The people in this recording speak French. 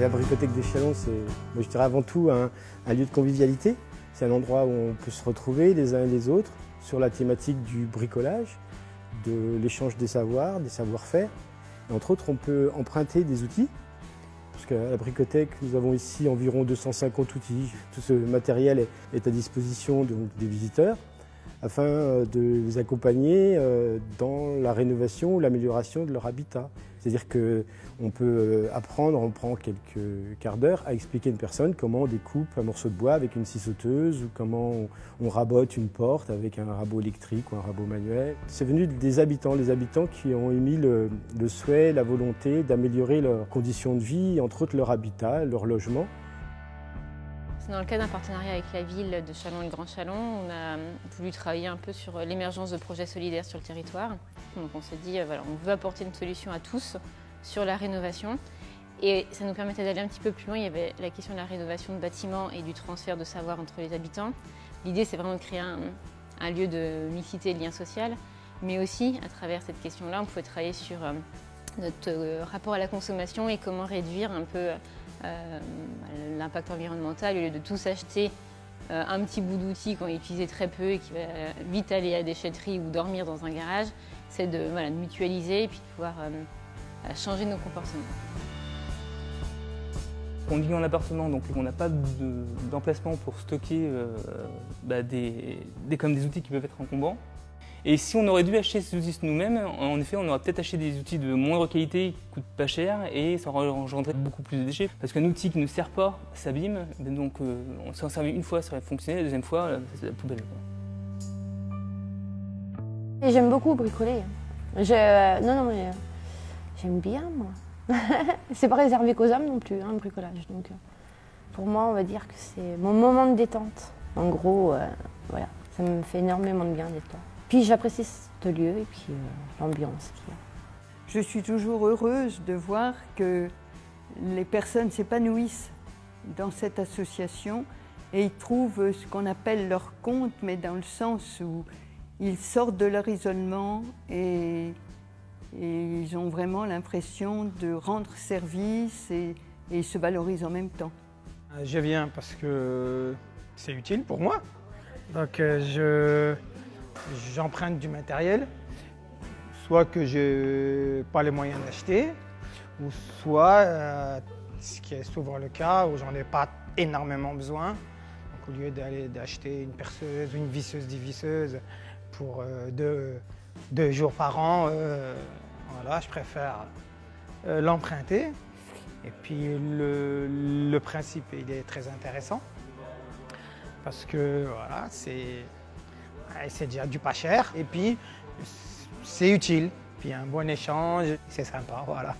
La Bricothèque des Chalons, c'est, je dirais avant tout un lieu de convivialité. C'est un endroit où on peut se retrouver les uns et les autres sur la thématique du bricolage, de l'échange des savoirs, des savoir-faire. Entre autres, on peut emprunter des outils. Parce qu'à la Bricothèque, nous avons ici environ 250 outils. Tout ce matériel est à disposition des visiteurs afin de les accompagner dans la rénovation ou l'amélioration de leur habitat. C'est-à-dire qu'on peut apprendre, on prend quelques quarts d'heure à expliquer à une personne comment on découpe un morceau de bois avec une scie sauteuse ou comment on rabote une porte avec un rabot électrique ou un rabot manuel. C'est venu des habitants, les habitants qui ont émis le souhait, la volonté d'améliorer leurs conditions de vie, entre autres leur habitat, leur logement. C'est dans le cadre d'un partenariat avec la ville de Châlons et le Grand Châlons. On a voulu travailler un peu sur l'émergence de projets solidaires sur le territoire. Donc on s'est dit, voilà, on veut apporter une solution à tous sur la rénovation. Et ça nous permettait d'aller un petit peu plus loin. Il y avait la question de la rénovation de bâtiments et du transfert de savoir entre les habitants. L'idée, c'est vraiment de créer un lieu de mixité et de lien social. Mais aussi, à travers cette question-là, on pouvait travailler sur notre rapport à la consommation et comment réduire un peu l'impact environnemental, au lieu de tous acheter un petit bout d'outil qu'on utilisait très peu et qui va vite aller à la déchetterie ou dormir dans un garage, c'est de mutualiser et puis de pouvoir changer nos comportements. On vit en appartement, donc on n'a pas d'emplacement pour stocker comme des outils qui peuvent être encombrants. Et si on aurait dû acheter ces outils nous-mêmes, en effet, on aurait peut-être acheté des outils de moindre qualité, qui coûtent pas cher et ça engendrerait beaucoup plus de déchets. Parce qu'un outil qui ne sert pas s'abîme, donc on s'en servait une fois, ça aurait fonctionné, la deuxième fois, c'est la poubelle. J'aime beaucoup bricoler. Non, mais j'aime bien, moi. C'est pas réservé qu'aux hommes non plus, le bricolage. Donc, pour moi, on va dire que c'est mon moment de détente. En gros, voilà, ça me fait énormément de bien d'être là. Puis j'apprécie ce lieu et puis l'ambiance qu'il y a. Je suis toujours heureuse de voir que les personnes s'épanouissent dans cette association et ils trouvent ce qu'on appelle leur compte, mais dans le sens où ils sortent de leur isolement et ils ont vraiment l'impression de rendre service et ils se valorisent en même temps. Je viens parce que c'est utile pour moi. Donc j'emprunte du matériel, soit que je n'ai pas les moyens d'acheter, ou soit, ce qui est souvent le cas, où j'en ai pas énormément besoin. Donc au lieu d'acheter une perceuse ou une visseuse dévisseuse pour 2 jours par an, voilà, je préfère l'emprunter. Et puis le principe, il est très intéressant, parce que voilà, c'est déjà du pas cher et puis c'est utile. Puis un bon échange, c'est sympa, voilà.